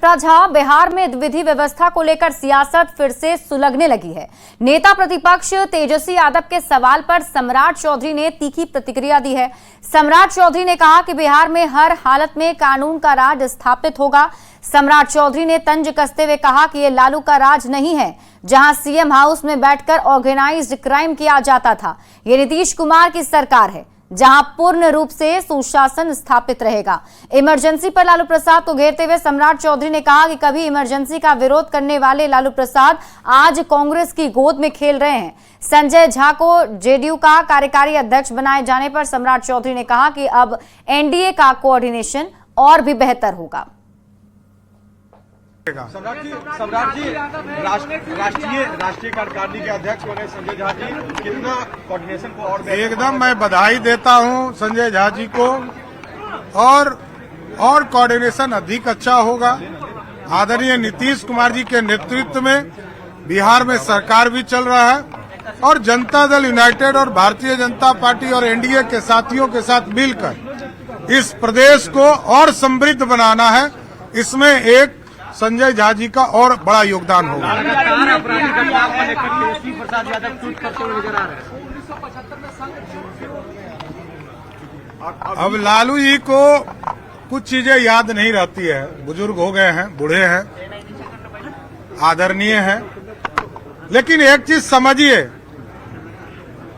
शिप्रा झा, बिहार में विधि व्यवस्था को लेकर सियासत फिर से सुलगने लगी है। नेता प्रतिपक्ष तेजस्वी यादव के सवाल पर सम्राट चौधरी ने तीखी प्रतिक्रिया दी है। सम्राट चौधरी ने कहा कि बिहार में हर हालत में कानून का राज स्थापित होगा। सम्राट चौधरी ने तंज कसते हुए कहा कि ये लालू का राज नहीं है, जहां सीएम हाउस में बैठकर ऑर्गेनाइज्ड क्राइम किया जाता था। ये नीतीश कुमार की सरकार है, जहां पूर्ण रूप से सुशासन स्थापित रहेगा। इमरजेंसी पर लालू प्रसाद को घेरते हुए सम्राट चौधरी ने कहा कि कभी इमरजेंसी का विरोध करने वाले लालू प्रसाद आज कांग्रेस की गोद में खेल रहे हैं। संजय झा को जेडीयू का कार्यकारी अध्यक्ष बनाए जाने पर सम्राट चौधरी ने कहा कि अब एनडीए का कोऑर्डिनेशन और भी बेहतर होगा। सम्राट जी राष्ट्रीय कार्यकारिणी के अध्यक्ष बने संजय झा जी, कितना कोऑर्डिनेशन को और एकदम मैं बधाई देता हूं संजय झा जी को, और कोऑर्डिनेशन अधिक अच्छा होगा। आदरणीय नीतीश कुमार जी के नेतृत्व में बिहार में सरकार भी चल रहा है और जनता दल यूनाइटेड और भारतीय जनता पार्टी और एनडीए के साथियों के साथ मिलकर इस प्रदेश को और समृद्ध बनाना है। इसमें एक संजय झा जी का और बड़ा योगदान होगा। अब लालू जी को कुछ चीजें याद नहीं रहती है, बुजुर्ग हो गए हैं, बूढ़े हैं, आदरणीय हैं, लेकिन एक चीज समझिए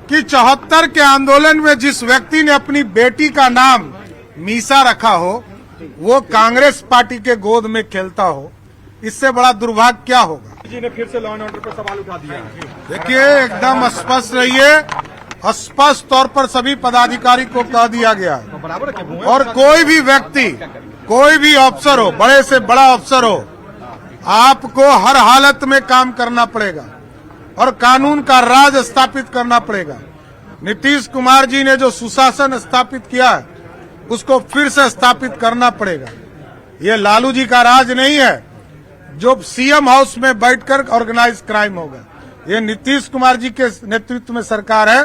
कि 74 के आंदोलन में जिस व्यक्ति ने अपनी बेटी का नाम मीसा रखा हो, वो कांग्रेस पार्टी के गोद में खेलता हो, इससे बड़ा दुर्भाग्य क्या होगा। जी ने फिर से लॉ एंड ऑर्डर पर सवाल उठा दिया है। देखिए, एकदम स्पष्ट रहिए, स्पष्ट तौर पर सभी पदाधिकारी को कह दिया गया है और कोई भी व्यक्ति, कोई भी अफसर हो, बड़े से बड़ा अफसर हो, आपको हर हालत में काम करना पड़ेगा और कानून का राज स्थापित करना पड़ेगा। नीतीश कुमार जी ने जो सुशासन स्थापित किया है, उसको फिर से स्थापित करना पड़ेगा। ये लालू जी का राज नहीं है जो सीएम हाउस में बैठकर ऑर्गेनाइज क्राइम होगा। ये नीतीश कुमार जी के नेतृत्व में सरकार है,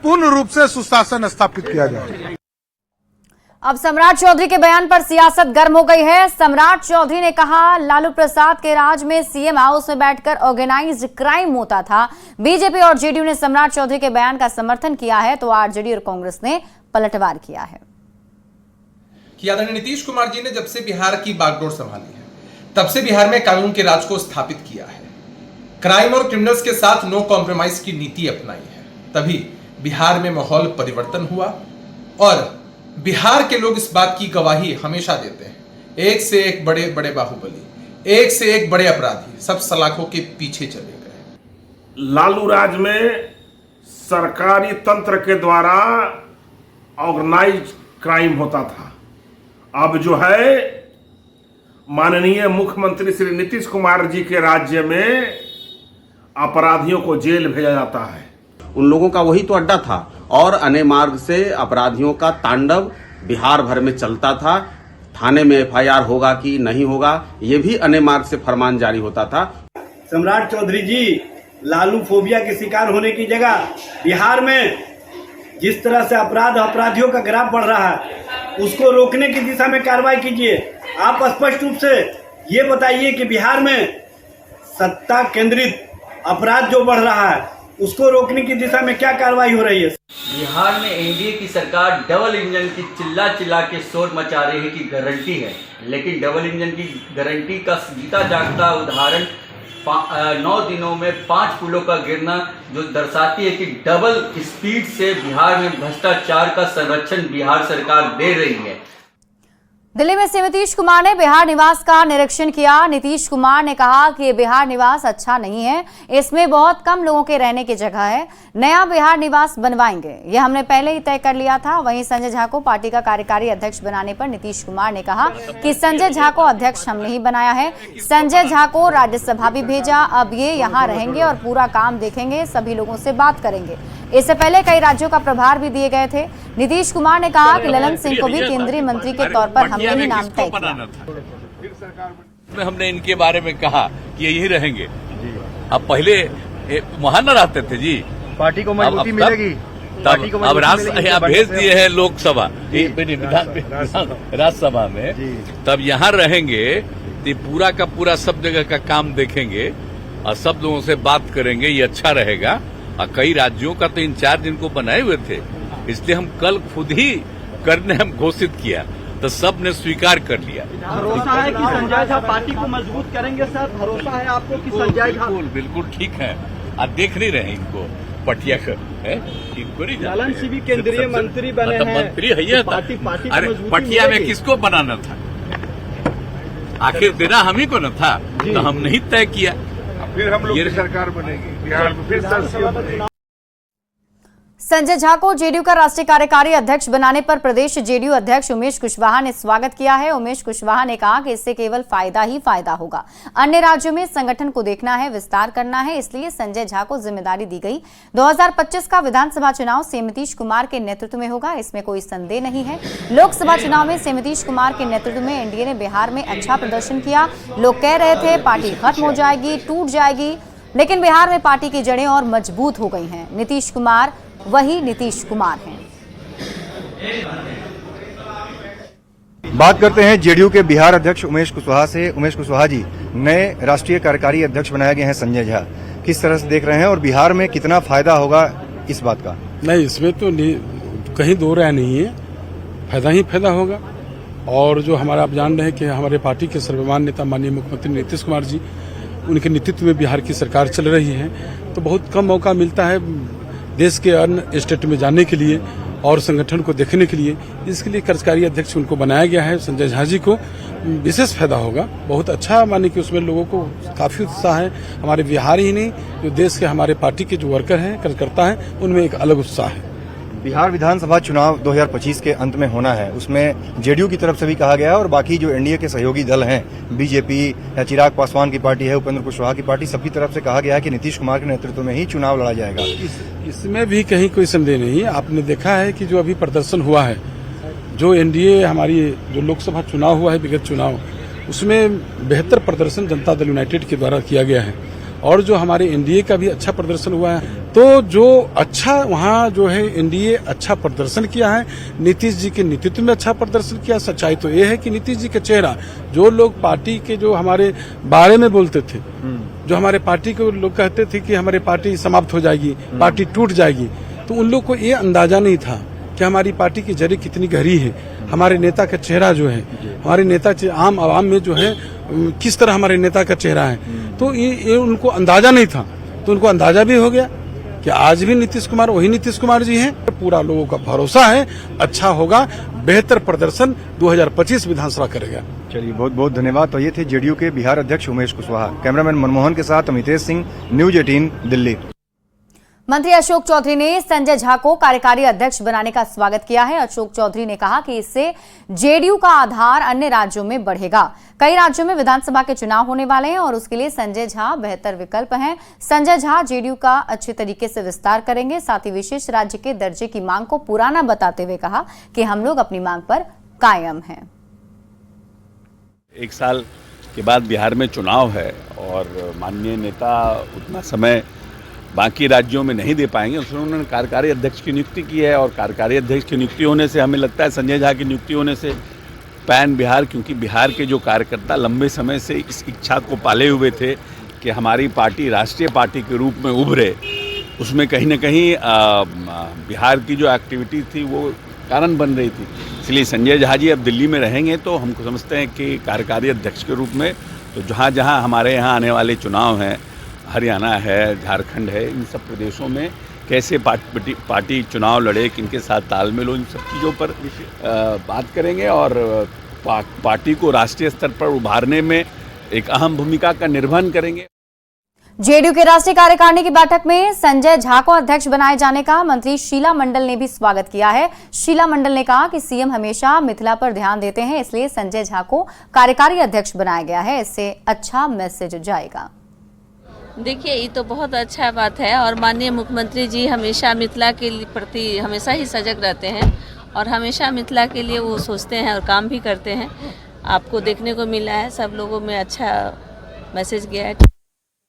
पूर्ण रूप से सुशासन स्थापित किया जाए। अब सम्राट चौधरी के बयान पर सियासत गर्म हो गई है। सम्राट चौधरी ने कहा, लालू प्रसाद के राज में सीएम हाउस में बैठकर ऑर्गेनाइज्ड क्राइम होता था। बीजेपी और जेडीयू ने सम्राट चौधरी के बयान का समर्थन किया है, तो आरजेडी और कांग्रेस ने पलटवार किया है। कि आदरणीय नीतीश कुमार जी ने जब से बिहार की बागडोर संभाली है, तब से बिहार में कानून के राज को स्थापित किया है, क्राइम और क्रिमिनल्स के साथ नो कॉम्प्रोमाइज की नीति अपनाई है। तभी बिहार में माहौल परिवर्तन हुआ और बिहार के लोग इस बात की गवाही हमेशा देते हैं। एक से एक बड़े बड़े बाहुबली, एक से एक बड़े अपराधी सब सलाखों के पीछे चले गए। लालू राज में सरकारी तंत्र के द्वारा ऑर्गेनाइज्ड क्राइम होता था। अब जो है माननीय मुख्यमंत्री श्री नीतीश कुमार जी के राज्य में अपराधियों को जेल भेजा जाता है। उन लोगों का वही तो अड्डा था और अन्य मार्ग से अपराधियों का तांडव बिहार भर में चलता था। थाने में एफआईआर होगा कि नहीं होगा, ये भी अन्य मार्ग से फरमान जारी होता था। सम्राट चौधरी जी, लालू फोबिया के शिकार होने की जगह बिहार में जिस तरह से अपराधियों का ग्राफ बढ़ रहा है, उसको रोकने की दिशा में कार्रवाई कीजिए। आप स्पष्ट रूप से ये बताइए कि बिहार में सत्ता केंद्रित अपराध जो बढ़ रहा है, उसको रोकने की दिशा में क्या कार्रवाई हो रही है। बिहार में एनडीए की सरकार डबल इंजन की चिल्ला के शोर मचा रही है की गारंटी है, लेकिन डबल इंजन की गारंटी का जीता जागता उदाहरण 9 दिनों में 5 पुलों का गिरना, जो दर्शाती है कि डबल स्पीड से बिहार में भ्रष्टाचार का संरक्षण बिहार सरकार दे रही है। दिल्ली में सीएम नीतीश कुमार ने बिहार निवास का निरीक्षण किया। नीतीश कुमार ने कहा कि ये बिहार निवास अच्छा नहीं है, इसमें बहुत कम लोगों के रहने की जगह है, नया बिहार निवास बनवाएंगे, यह हमने पहले ही तय कर लिया था। वहीं संजय झा को पार्टी का कार्यकारी अध्यक्ष बनाने पर नीतीश कुमार ने कहा कि संजय झा को अध्यक्ष हमने ही बनाया है। संजय झा को राज्यसभा भी भेजा, अब ये यहाँ रहेंगे और पूरा काम देखेंगे, सभी लोगों से बात करेंगे। इससे पहले कई राज्यों का प्रभार भी दिए गए थे। नीतीश कुमार ने कहा कि ललन सिंह को भी केंद्रीय मंत्री के तौर पर हमने ही नाम तय किया। हमने इनके बारे में कहा कि यही रहेंगे। अब पहले वहां न रहते थे जी, पार्टी को मजबूती मिलेगी। तब अब यहाँ भेज दिए हैं लोकसभा, राज्यसभा में, तब यहाँ रहेंगे तो ये पूरा का पूरा सब जगह का काम देखेंगे और सब लोगों से बात करेंगे, ये अच्छा रहेगा। और कई राज्यों का तो इंचार्ज इनको बनाए हुए थे, इसलिए हम कल खुद ही करने हम घोषित किया तो सब ने स्वीकार कर लिया। भरोसा है कि संजय झा पार्टी को मजबूत करेंगे सर? भरोसा है आपको कि संजय झा? बिल्कुल ठीक है। आप देख नहीं रहे इनको पटिया कर है, इनको नहीं जालन सिंह केंद्रीय मंत्री बने हैं, मंत्री है ये। पार्टी अरे पटिया में किसको बनाना था? आखिर देना हम ही को न था, तो हमने ही तय किया। फिर हम लोग की सरकार बनेगी बिहार में, फिर संसद। संजय झा को जेडीयू का राष्ट्रीय कार्यकारी अध्यक्ष बनाने पर प्रदेश जेडीयू अध्यक्ष उमेश कुशवाहा ने स्वागत किया है। उमेश कुशवाहा ने कहा कि इससे केवल फायदा ही फायदा होगा। अन्य राज्यों में संगठन को देखना है, विस्तार करना है, इसलिए संजय झा को जिम्मेदारी दी गई। 2025 का विधानसभा चुनाव से नीतीश कुमार के नेतृत्व में होगा, इसमें कोई संदेह नहीं है। लोकसभा चुनाव में से नीतीश कुमार के नेतृत्व में एनडीए ने बिहार में अच्छा प्रदर्शन किया। लोग कह रहे थे पार्टी खत्म हो जाएगी, टूट जाएगी, लेकिन बिहार में पार्टी की जड़ें और मजबूत हो गई हैं। नीतीश कुमार वही नीतीश कुमार हैं। बात करते हैं जेडीयू के बिहार अध्यक्ष उमेश कुशवाहा से। उमेश कुशवाहा जी, नए राष्ट्रीय कार्यकारी अध्यक्ष बनाए गए हैं संजय झा, किस तरह से देख रहे हैं और बिहार में कितना फायदा होगा इस बात का? नहीं, इसमें तो कहीं दो राय नहीं है, फायदा ही फायदा होगा। और जो हमारा आप जान रहे हैं कि हमारे पार्टी के सर्वमान्य नेता माननीय मुख्यमंत्री नीतीश कुमार जी, उनके नेतृत्व में बिहार की सरकार चल रही है, तो बहुत कम मौका मिलता है देश के अन्य स्टेट में जाने के लिए और संगठन को देखने के लिए। इसके लिए कार्यकारी अध्यक्ष उनको बनाया गया है। संजय झा जी को विशेष फायदा होगा, बहुत अच्छा, माने कि उसमें लोगों को काफी उत्साह है। हमारे बिहार ही नहीं, जो देश के हमारे पार्टी के जो वर्कर हैं, कार्यकर्ता हैं, उनमें एक अलग उत्साह है। बिहार विधानसभा चुनाव 2025 के अंत में होना है, उसमें जेडीयू की तरफ से भी कहा गया है और बाकी जो एनडीए के सहयोगी दल हैं, बीजेपी या चिराग पासवान की पार्टी है, उपेंद्र कुशवाहा की पार्टी, सबकी तरफ से कहा गया है कि नीतीश कुमार के नेतृत्व में ही चुनाव लड़ा जाएगा। इसमें भी कहीं कोई संदेह नहीं है। आपने देखा है कि जो अभी प्रदर्शन हुआ है, जो एनडीए हमारी जो लोकसभा चुनाव हुआ है, विगत चुनाव, उसमें बेहतर प्रदर्शन जनता दल यूनाइटेड के द्वारा किया गया है और जो हमारे एनडीए का भी अच्छा प्रदर्शन हुआ है। तो जो अच्छा वहाँ जो है एनडीए अच्छा प्रदर्शन किया है, नीतीश जी के नेतृत्व में अच्छा प्रदर्शन किया। सच्चाई तो ये है कि नीतीश जी का चेहरा, जो लोग पार्टी के जो हमारे बारे में बोलते थे, जो हमारे पार्टी को लोग कहते थे कि हमारी पार्टी समाप्त हो जाएगी, पार्टी टूट जाएगी, तो उन लोग को ये अंदाजा नहीं था कि हमारी पार्टी की जड़ें कितनी गहरी है। हमारे नेता का चेहरा जो है, हमारे नेता आम आवाम में जो है किस तरह हमारे नेता का चेहरा है, तो ये उनको अंदाजा नहीं था। तो उनको अंदाजा भी हो गया कि आज भी नीतीश कुमार वही नीतीश कुमार जी हैं। पूरा लोगों का भरोसा है, अच्छा होगा, बेहतर प्रदर्शन 2025 विधानसभा करेगा। चलिए, बहुत बहुत धन्यवाद। तो ये थे जेडीयू के बिहार अध्यक्ष उमेश कुशवाहा। कैमरामैन मनमोहन के साथ अमितेश सिंह, न्यूज 18 दिल्ली। मंत्री अशोक चौधरी ने संजय झा को कार्यकारी अध्यक्ष बनाने का स्वागत किया है। अशोक चौधरी ने कहा कि इससे जेडीयू का आधार अन्य राज्यों में बढ़ेगा। कई राज्यों में विधानसभा के चुनाव होने वाले हैं और उसके लिए संजय झा बेहतर विकल्प हैं। संजय झा जेडीयू का अच्छे तरीके से विस्तार करेंगे। साथ ही विशेष राज्य के दर्जे की मांग को पुराना बताते हुए कहा कि हम लोग अपनी मांग पर कायम हैं। एक साल के बाद बिहार में चुनाव है और माननीय नेता उतना समय बाकी राज्यों में नहीं दे पाएंगे, उसमें उन्होंने कार्यकारी अध्यक्ष की नियुक्ति की है। और कार्यकारी अध्यक्ष की नियुक्ति होने से हमें लगता है संजय झा की नियुक्ति होने से पैन बिहार, क्योंकि बिहार के जो कार्यकर्ता लंबे समय से इस इच्छा को पाले हुए थे कि हमारी पार्टी राष्ट्रीय पार्टी के रूप में उभरे, उसमें कहीं ना कहीं बिहार की जो एक्टिविटी थी वो कारण बन रही थी। इसलिए संजय झा जी अब दिल्ली में रहेंगे तो हमको समझते हैं कि कार्यकारी अध्यक्ष के रूप में तो जहाँ जहाँ हमारे यहाँ आने वाले चुनाव हैं, हरियाणा है, झारखंड है, इन सब प्रदेशों में कैसे पार्टी चुनाव लड़े, किनके साथ तालमेल हो, इन सब चीज़ों पर बात करेंगे और पार्टी को राष्ट्रीय स्तर पर उभारने में एक अहम भूमिका का निर्वहन करेंगे। जेडीयू के राष्ट्रीय कार्यकारिणी की बैठक में संजय झा को अध्यक्ष बनाए जाने का मंत्री शीला मंडल ने भी स्वागत किया है। शीला मंडल ने कहा कि सीएम हमेशा मिथिला पर ध्यान देते हैं, इसलिए संजय झा को कार्यकारी अध्यक्ष बनाया गया है। इससे अच्छा मैसेज जाएगा। देखिए, ये तो बहुत अच्छा बात है और माननीय मुख्यमंत्री जी हमेशा मिथिला के प्रति हमेशा ही सजग रहते हैं और हमेशा मिथिला के लिए वो सोचते हैं और काम भी करते हैं। आपको देखने को मिला है, सब लोगों में अच्छा मैसेज गया है,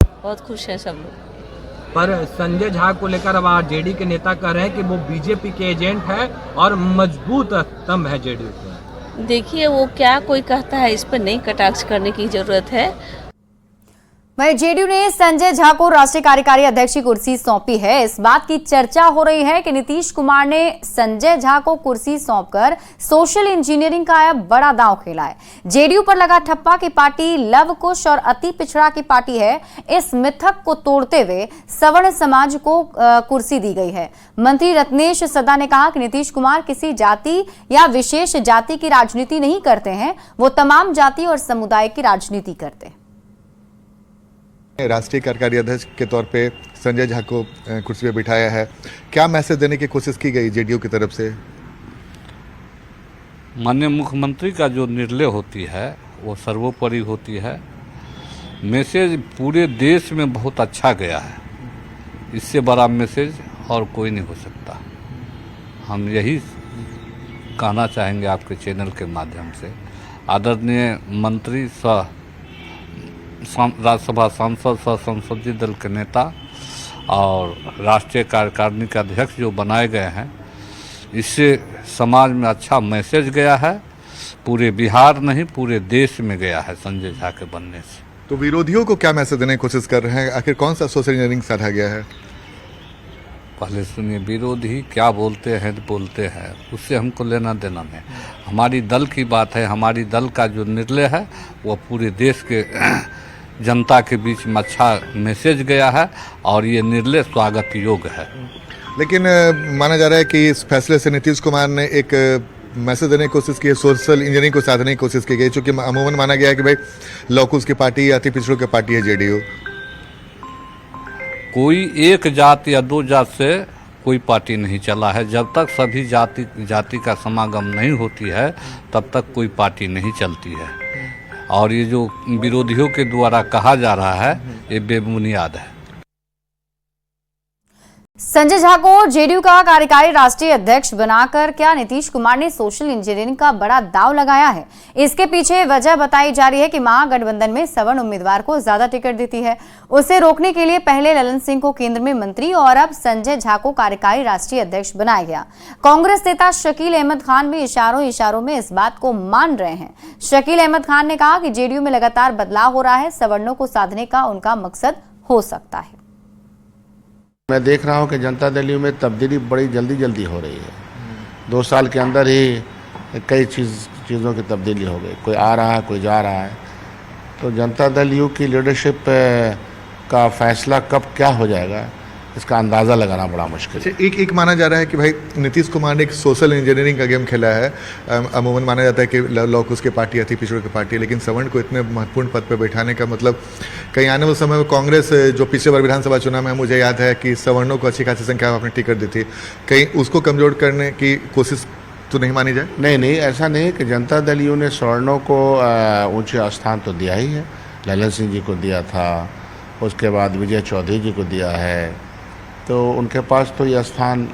बहुत खुश है सब लोग। पर संजय झा को लेकर अब जेडी के नेता कह रहे हैं कि वो बीजेपी के एजेंट है और मजबूत स्तंभ है जेडीयू का। देखिए वो क्या कोई कहता है, इस पर नहीं कटाक्ष करने की जरूरत है। वहीं जेडीयू ने संजय झा को राष्ट्रीय कार्यकारी अध्यक्ष की कुर्सी सौंपी है। इस बात की चर्चा हो रही है कि नीतीश कुमार ने संजय झा को कुर्सी सौंपकर सोशल इंजीनियरिंग का बड़ा दांव खेला है। जेडीयू पर लगा ठप्पा की पार्टी लव कुश और अति पिछड़ा की पार्टी है। इस मिथक को तोड़ते हुए सवर्ण समाज को कुर्सी दी गई है। मंत्री रत्नेश सदा ने कहा कि नीतीश कुमार किसी जाति या विशेष जाति की राजनीति नहीं करते हैं, वो तमाम जाति और समुदाय की राजनीति करते हैं। राष्ट्रीय कार्यकारी अध्यक्ष के तौर पे संजय झा को कुर्सी पे बिठाया है, क्या मैसेज देने की कोशिश की गई जेडीयू की तरफ से? माननीय मुख्यमंत्री का जो निर्णय होती है वो सर्वोपरि होती है। मैसेज पूरे देश में बहुत अच्छा गया है, इससे बड़ा मैसेज और कोई नहीं हो सकता। हम यही कहना चाहेंगे आपके चैनल के माध्यम से। आदरणीय मंत्री सह राज्यसभा सांसद सह संसदीय दल के नेता और राष्ट्रीय कार्यकारिणी के अध्यक्ष जो बनाए गए हैं, इससे समाज में अच्छा मैसेज गया है। पूरे बिहार नहीं पूरे देश में गया है संजय झा के बनने से। तो विरोधियों को क्या मैसेज देने की कोशिश कर रहे हैं? आखिर कौन सा सोशल इंजीनियरिंग साधा गया है? पहले सुनिए, विरोधी क्या बोलते हैं उससे हमको लेना देना नहीं। हमारी दल की बात है, हमारी दल का जो निर्णय है वो पूरे देश के जनता के बीच में अच्छा मैसेज गया है और ये निर्णय स्वागत योग्य है। लेकिन माना जा रहा है कि इस फैसले से नीतीश कुमार ने एक मैसेज देने की कोशिश की है, सोशल इंजीनियरिंग को साधने की कोशिश की गई, चूंकि अमूमन माना गया है कि भाई लौकुश की पार्टी या अति पिछड़ों की पार्टी है जेडीयू। कोई एक जाति या दो जात से कोई पार्टी नहीं चला है। जब तक सभी जाति का समागम नहीं होती है तब तक कोई पार्टी नहीं चलती है। और ये जो विरोधियों के द्वारा कहा जा रहा है ये बेबुनियाद है। संजय झा को जेडीयू का कार्यकारी राष्ट्रीय अध्यक्ष बनाकर क्या नीतीश कुमार ने सोशल इंजीनियरिंग का बड़ा दांव लगाया है? इसके पीछे वजह बताई जा रही है कि महागठबंधन में सवर्ण उम्मीदवार को ज्यादा टिकट देती है। उसे रोकने के लिए पहले ललन सिंह को केंद्र में मंत्री और अब संजय झा को कार्यकारी राष्ट्रीय अध्यक्ष बनाया गया। कांग्रेस नेता शकील अहमद खान भी इशारों में इस बात को मान रहे हैं। शकील अहमद खान ने कहा कि जेडीयू में लगातार बदलाव हो रहा है, सवर्णों को साधने का उनका मकसद हो सकता है। मैं देख रहा हूं कि जनता दल में तब्दीली बड़ी जल्दी हो रही है। 2 साल के अंदर ही कई चीज़ों की तब्दीली हो गई। कोई आ रहा है, कोई जा रहा है। तो जनता दल यू की लीडरशिप का फैसला कब क्या हो जाएगा इसका अंदाज़ा लगाना बड़ा मुश्किल है। एक माना जा रहा है कि भाई नीतीश कुमार ने एक सोशल इंजीनियरिंग का गेम खेला है। अमूमन माना जाता है कि लौकुश की पार्टी अति पिछड़ों की पार्टी है, लेकिन सवर्ण को इतने महत्वपूर्ण पद पर बैठाने का मतलब कहीं आने वाले समय में कांग्रेस जो पिछले बार विधानसभा चुनाव में मुझे याद है कि सवर्णों को अच्छी खासी संख्या में अपनी टिकट दी थी, कहीं उसको कमजोर करने की कोशिश तो नहीं मानी जाए? नहीं, ऐसा नहीं कि जनता दल यू ने सवर्णों को ऊँचे स्थान तो दिया ही है। ललन सिंह जी को दिया था, उसके बाद विजय चौधरी जी को दिया है, तो उनके पास तो ये स्थान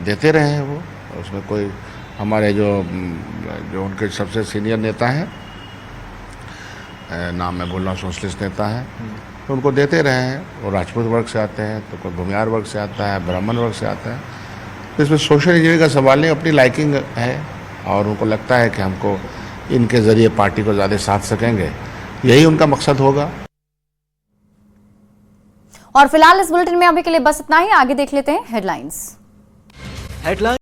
देते रहे हैं वो। उसमें कोई हमारे जो उनके सबसे सीनियर नेता हैं, नाम मैं बोल रहा हूँ, सोशलिस्ट नेता हैं, तो उनको देते रहे हैं। वो राजपूत वर्ग से आते हैं, तो कोई भूमियार वर्ग से आता है, ब्राह्मण वर्ग से आता है। तो इसमें सोशल इंजीनियरिंग का सवाल नहीं, अपनी लाइकिंग है और उनको लगता है कि हमको इनके ज़रिए पार्टी को ज़्यादा साध सकेंगे, यही उनका मकसद होगा। और फिलहाल इस बुलेटिन में अभी के लिए बस इतना ही। आगे देख लेते हैं हेडलाइंस।